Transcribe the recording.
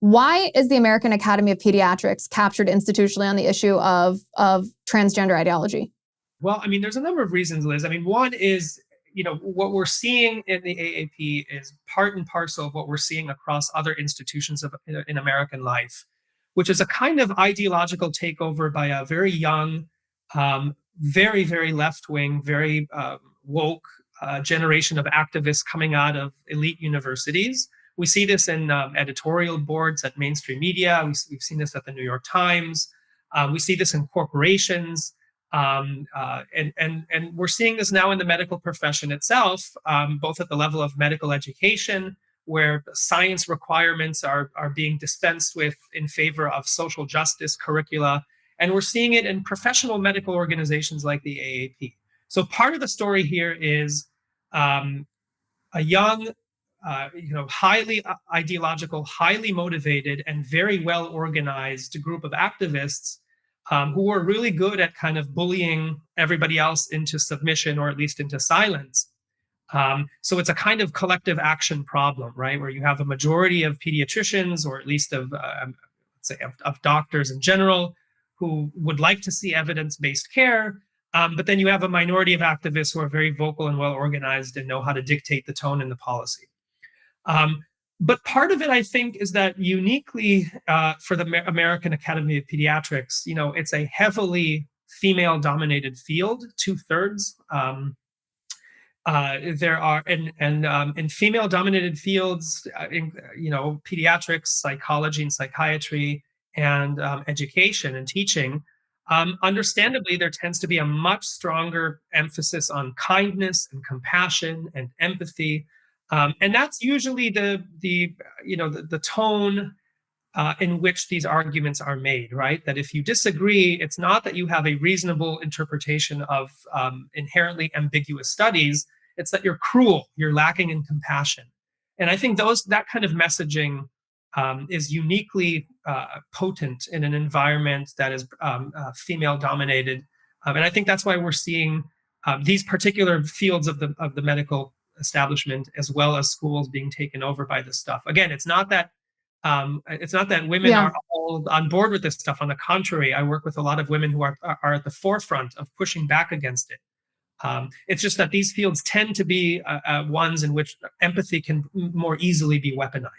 Why is the American Academy of Pediatrics captured institutionally on the issue of transgender ideology? Well, I mean, there's a number of reasons, Liz. I mean, one is, what we're seeing in the AAP is part and parcel of what we're seeing across other institutions in American life, which is a kind of ideological takeover by a very young, very, very left-wing, very woke generation of activists coming out of elite universities. We see this in editorial boards at mainstream media. We've seen this at the New York Times. We see this in corporations. And we're seeing this now in the medical profession itself, both at the level of medical education, where science requirements are being dispensed with in favor of social justice curricula. And we're seeing it in professional medical organizations like the AAP. So part of the story here is a young, highly ideological, highly motivated, and very well organized group of activists who are really good at kind of bullying everybody else into submission, or at least into silence. So it's a kind of collective action problem, right? Where you have a majority of pediatricians, or at least of, let's say, of doctors in general, who would like to see evidence-based care. But then you have a minority of activists who are very vocal and well organized and know how to dictate the tone and the policy. But part of it, I think, is that uniquely for the American Academy of Pediatrics, it's a heavily female-dominated field, 2/3. There are, in female-dominated fields, pediatrics, psychology and psychiatry, and education and teaching, understandably, there tends to be a much stronger emphasis on kindness and compassion and empathy. And that's usually the tone in which these arguments are made, right? That if you disagree, it's not that you have a reasonable interpretation of inherently ambiguous studies. It's that you're cruel, you're lacking in compassion. And I think that kind of messaging is uniquely potent in an environment that is female-dominated. And I think that's why we're seeing these particular fields of the medical establishment, as well as schools, being taken over by this stuff. Again, it's not that women are all on board with this stuff. On the contrary, I work with a lot of women who are at the forefront of pushing back against it. It's just that these fields tend to be ones in which empathy can more easily be weaponized.